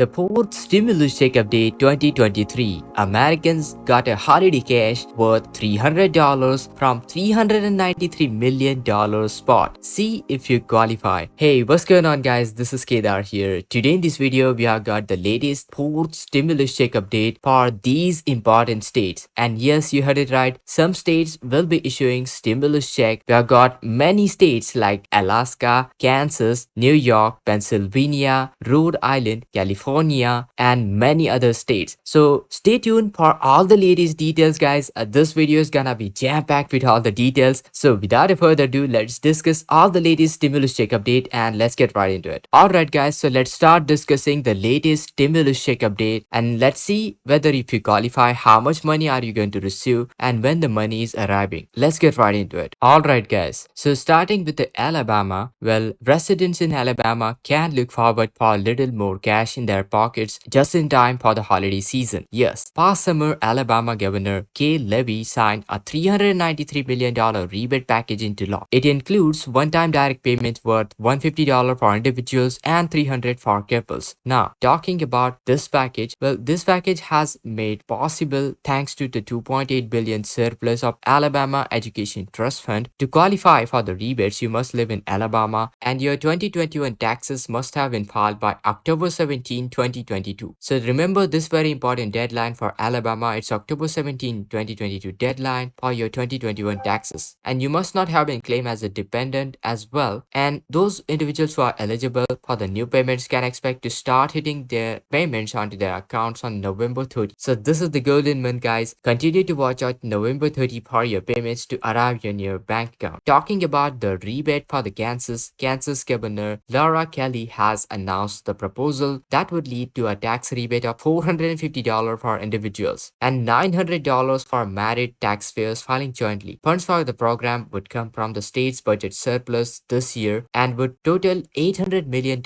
The fourth stimulus check update 2023. Americans got a holiday cash worth $300 from $393 million spot. See if you qualify. Hey, what's going on guys? This is Kedar here. Today in this video, we have got the latest fourth stimulus check update for these important states. And yes, you heard it right. Some states will be issuing stimulus check. We have got many states like Alaska, Kansas, New York, Pennsylvania, Rhode Island, California, and many other states. So stay tuned for all the latest details, guys. This video is gonna be jam-packed with all the details. So without a further ado, let's discuss all the latest stimulus check update and let's get right into it. Alright guys, so let's start discussing the latest stimulus check update and let's see whether if you qualify, how much money are you going to receive and when the money is arriving. Let's get right into it. Alright guys, so starting with the Alabama, well, residents in Alabama can look forward for a little more cash in their pockets just in time for the holiday season. Yes, past summer, Alabama Governor Kay Levy signed a $393 million rebate package into law. It includes one-time direct payments worth $150 for individuals and $300 for couples. Now, talking about this package, well, this package has made possible thanks to the $2.8 billion surplus of Alabama Education Trust Fund. To qualify for the rebates, you must live in Alabama and your 2021 taxes must have been filed by October 17, 2022. So remember this very important deadline for Alabama. It's October 17, 2022 deadline for your 2021 taxes. And you must not have been claimed as a dependent as well. And those individuals who are eligible for the new payments can expect to start hitting their payments onto their accounts on November 30. So this is the golden month, guys. Continue to watch out November 30 for your payments to arrive in your bank account. Talking about the rebate for the Kansas Governor Laura Kelly has announced the proposal that would lead to a tax rebate of $450 for individuals and $900 for married taxpayers filing jointly. Funds for the program would come from the state's budget surplus this year and would total $800 million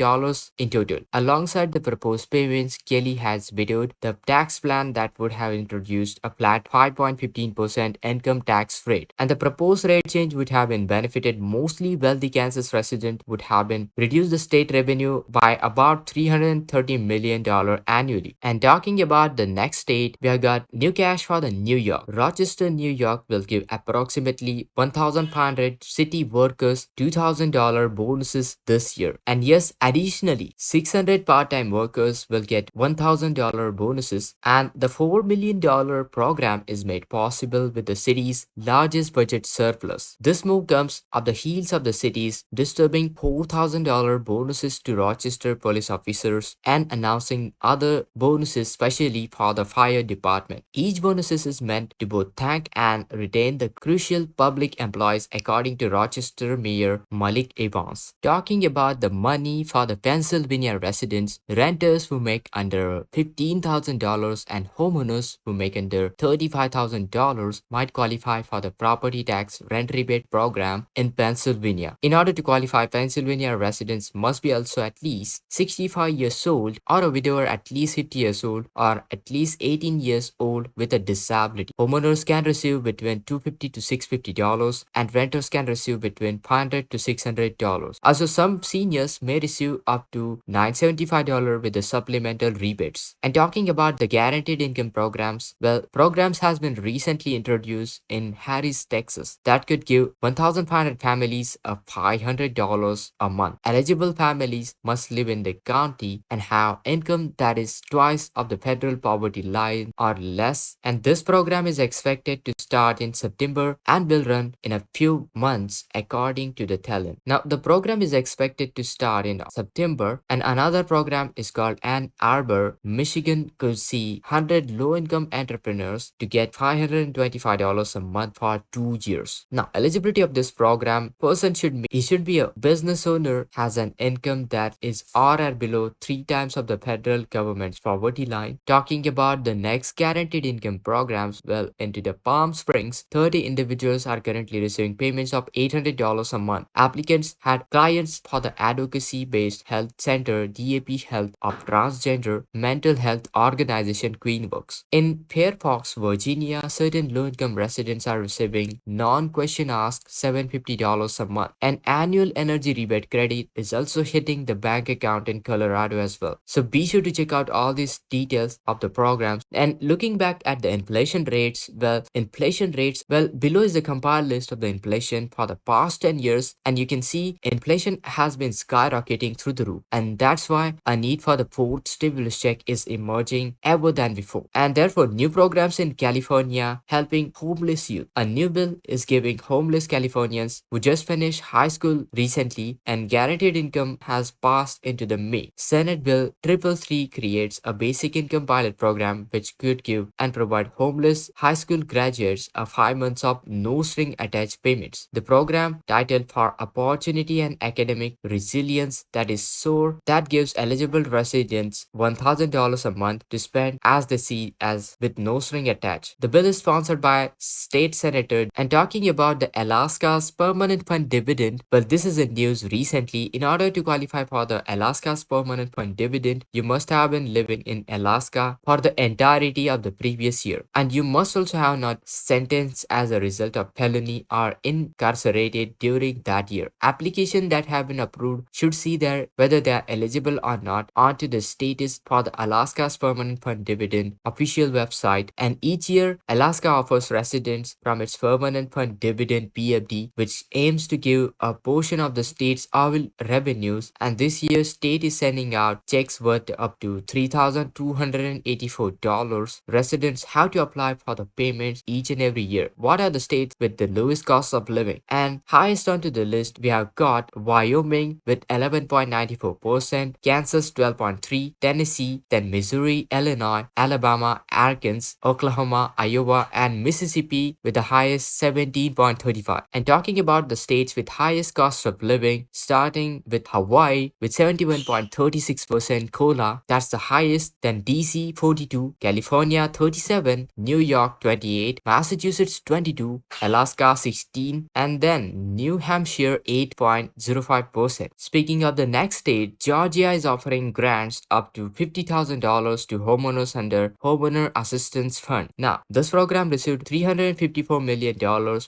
in total. Alongside the proposed payments, Kelly has vetoed the tax plan that would have introduced a flat 5.15% income tax rate, and the proposed rate change would have been benefited mostly wealthy Kansas residents, would have been reduced the state revenue by about $330 million annually. And talking about the next state, we have got new cash for the New York. Rochester, New York will give approximately 1,500 city workers $2,000 bonuses this year. And yes, additionally, 600 part-time workers will get $1,000 bonuses, and the $4 million program is made possible with the city's largest budget surplus. This move comes on the heels of the city's disturbing $4,000 bonuses to Rochester police officers and announcing other bonuses specially for the fire department. Each bonus is meant to both thank and retain the crucial public employees, according to Rochester Mayor Malik Evans. Talking about the money for the Pennsylvania residents, renters who make under $15,000 and homeowners who make under $35,000 might qualify for the property tax rent rebate program in Pennsylvania. In order to qualify, Pennsylvania residents must be also at least 65 years old or a widower at least 50 years old or at least 18 years old with a disability. Homeowners can receive between $250 to $650 and renters can receive between $500 to $600. Also, some seniors may receive up to $975 with the supplemental rebates. And talking about the guaranteed income programs, well, programs has been recently introduced in Harris, Texas that could give 1,500 families a $500 a month. Eligible families must live in the county and have income that is twice of the federal poverty line or less. And this program is expected to start in September and will run in a few months according to the talent. Now, the program is expected to start in September, and another program is called Ann Arbor, Michigan could see 100 low-income entrepreneurs to get $525 a month for 2 years. Now, eligibility of this program, person should be a business owner, has an income that is on or below 3 times of the federal government's poverty line. Talking about the next guaranteed income programs, well, into the Palm Springs, 30 individuals are currently receiving payments of $800 a month. Applicants had clients for the advocacy-based health center DAP Health of transgender mental health organization Queenworks. In Fairfax, Virginia, certain low-income residents are receiving non-question asked $750 a month. An annual energy rebate credit is also hitting the bank account in Colorado as well. So be sure to check out all these details of the programs. And looking back at the inflation rates, well, below is the compiled list of the inflation for the past 10 years, and you can see inflation has been skyrocketing through the roof. And that's why a need for the fourth stimulus check is emerging ever than before. And therefore, new programs in California helping homeless youth. A new bill is giving homeless Californians who just finished high school recently and guaranteed income has passed into the May. Senate Bill 333 creates a basic income pilot program which could give and provide homeless high school graduates a 5 months of no string attached payments. The program, titled for Opportunity and Academic Resilience, that is SOAR, that gives eligible residents $1,000 a month to spend as they see as with no string attached. The bill is sponsored by state senator. And talking about the Alaska's permanent fund dividend, well, this is in news recently. In order to qualify for the Alaska's permanent fund dividend, you must have been living in Alaska for the entirety of the previous year, and you must also have not sentenced as a result of felony or incarcerated during that year. Applications that have been approved should see there whether they are eligible or not onto the status for the Alaska's permanent fund dividend official website. And each year, Alaska offers residents from its permanent fund dividend PFD, which aims to give a portion of the state's oil revenues. And this year, state is sending out checks worth up to $3,284. Residents have to apply for the payments each and every year. What are the states with the lowest cost of living? And highest onto the list, we have got Wyoming with 11.94%, Kansas 12.3%, Tennessee, then Missouri, Illinois, Alabama, Arkansas, Oklahoma, Iowa, and Mississippi with the highest 17.35%. And talking about the states with highest cost of living, starting with Hawaii with 71.36%, COLA, that's the highest, then DC 42, California 37, New York 28, Massachusetts 22, Alaska 16, and then New Hampshire 8.05%. Speaking of the next state, Georgia is offering grants up to $50,000 to homeowners under Homeowner Assistance Fund. Now, this program received $354 million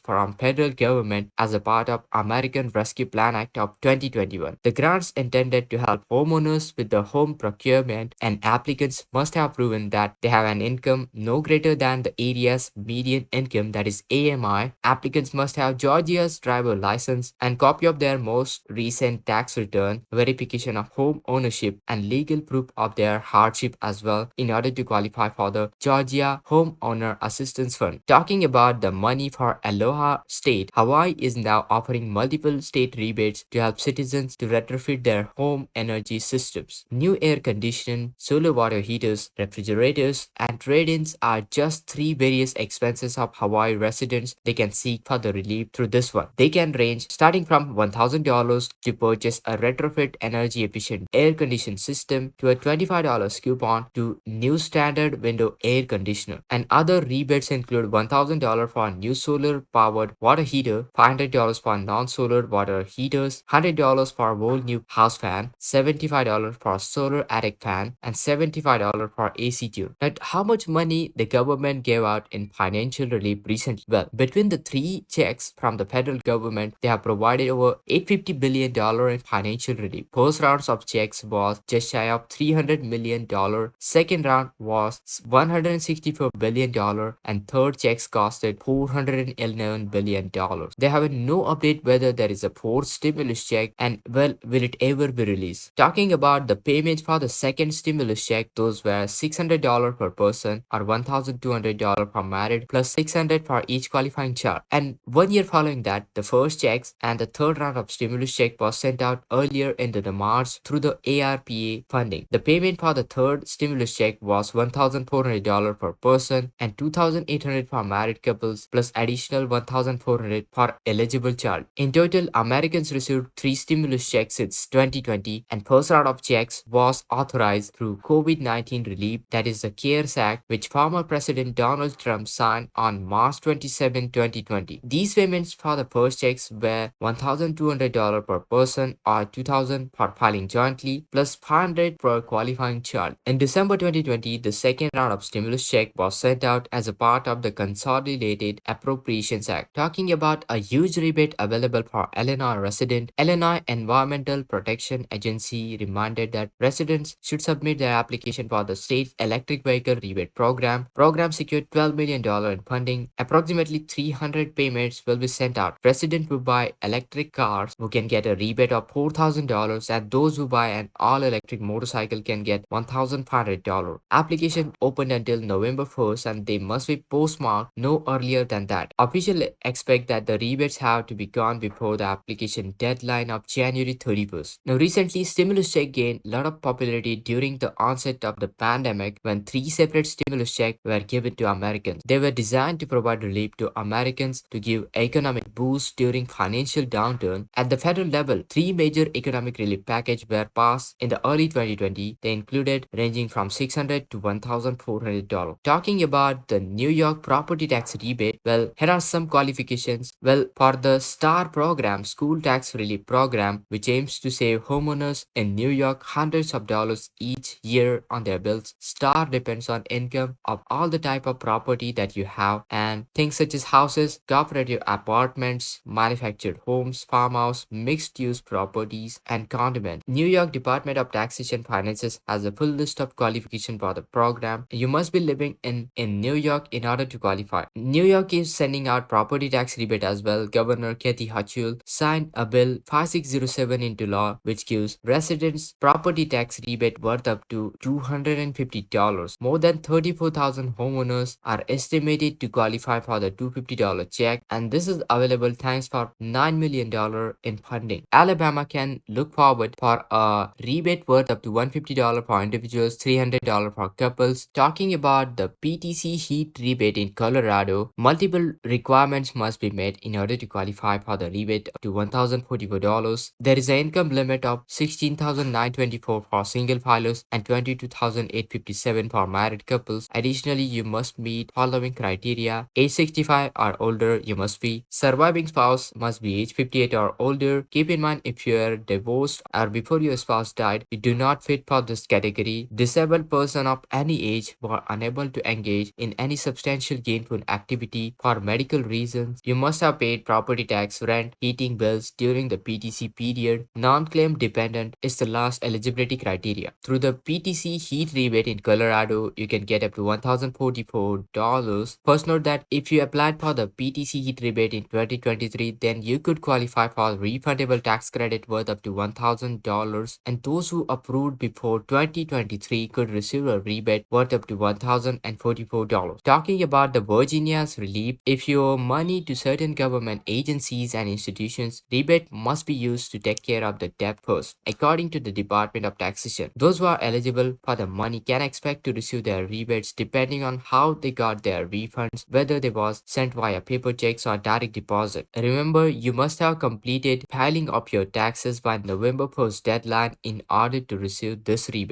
from federal government as a part of American Rescue Plan Act of 2021. The grants intended to help homeowners with the home procurement, and applicants must have proven that they have an income no greater than the area's median income, that is AMI. Applicants must have Georgia's driver license and copy of their most recent tax return, verification of home ownership, and legal proof of their hardship as well in order to qualify for the Georgia Homeowner Assistance Fund. Talking about the money for Aloha State, Hawaii is now offering multiple state rebates to help citizens to retrofit their home energy systems. New air conditioning, solar water heaters, refrigerators, and trade-ins are just three various expenses of Hawaii residents they can seek for the relief through this one. They can range starting from $1,000 to purchase a retrofit energy efficient air conditioning system to a $25 coupon to new standard window air conditioner. And other rebates include $1,000 for a new solar powered water heater, $500 for non-solar water heaters, $100 for a whole new house fan, $75 for a solar attic fan, and $75 for AC tune. But how much money the government gave out in financial relief recently? Well, between the three checks from the federal government, they have provided over $850 billion in financial relief. First rounds of checks was just shy of $300 million. Second round was $164 billion, and third checks costed $411 billion. They have no update whether there is a fourth stimulus check, and well, will it ever be released? Talking about the payments for the second stimulus check, those were $600 per person or $1,200 for married plus $600 for each qualifying child. And 1 year following that, the first checks and the third round of stimulus check was sent out earlier into the March through the ARPA funding. The payment for the third stimulus check was $1,400 per person and $2,800 for married couples plus additional $1,400 for eligible child. In total, Americans received 3 stimulus checks since 2020, and first round of checks was authorized through COVID-19 relief, that is the CARES Act, which former President Donald Trump signed on March 27, 2020. These payments for the first checks were $1,200 per person or $2,000 for filing jointly plus $500 per qualifying child. In December 2020, the second round of stimulus check was sent out as a part of the Consolidated Appropriations Act. Talking about a huge rebate available for Illinois resident, Illinois Environmental Protection Agency reminded that residents should submit their application for the state's electric vehicle rebate program. Program secured $12 million in funding. Approximately 300 payments will be sent out. Residents who buy electric cars who can get a rebate of $4,000, and those who buy an all-electric motorcycle can get $1,500. Application opened until November 1st and they must be postmarked no earlier than that. Officials expect that the rebates have to be gone before the application deadline of January 31st. Now recently, stimulus check gained a lot of popularity during the onset of the pandemic when three separate stimulus checks were given to Americans. They were designed to provide relief to Americans to give economic boost during financial downturn. At the federal level, three major economic relief packages were passed in the early 2020. They included ranging from $600 to $1,400. Talking about the New York property tax rebate, well, here are some qualifications. Well, for the STAR program, school tax relief program, which aims to save homeowners in New York hundreds of dollars each year on their bills, STAR depends on income of all the type of property that you have and things such as houses, cooperative apartments, manufactured homes, farmhouse, mixed-use properties, and condominiums. New York Department of Taxation Finances has a full list of qualifications for the program. You must be living in New York in order to qualify. New York is sending out property tax rebate as well. Governor Kathy Hochul signed a bill 5607 into law which gives residents property tax rebate worth up to $250. More than 34,000 homeowners are estimated to qualify for the $250 check, and this is available thanks for $9 million in funding. Alabama can look forward for a rebate worth up to $150 for individuals, $300 for couples. Talking about the PTC heat rebate in Colorado, multiple requirements must be met in order to qualify for the rebate up to $1,044. There is an income limit of $16,924 for single filers and $22,857 for married couples. Additionally, you must meet following criteria: age 65 or older, you must be. Surviving spouse must be age 58 or older. Keep in mind, if you are divorced or before your spouse died, you do not fit for this category. Disabled person of any age who are unable to engage in any substantial gainful activity for medical reasons. You must have paid property tax, rent, heating bills during the PTC period. Non-claim dependent is the last eligibility criteria. Through the PTC heat rebate in Colorado, you can get up to $1,044. First note that if you applied for the PTC heat rebate in 2023, then you could qualify for refundable tax credit worth up to $1,000, and those who approved before 2023 could receive a rebate worth up to $1,044. Talking about the Virginia's relief, if you owe money to certain government agencies and institutions, rebate must be used to take care of the debt first. According to the Department of Taxation, those who are eligible for the money can expect to receive their rebates depending on how they got their refunds, whether they was sent via paper checks or direct deposit. Remember, you must have completed filing of your taxes by November 1st deadline in order to receive this rebate.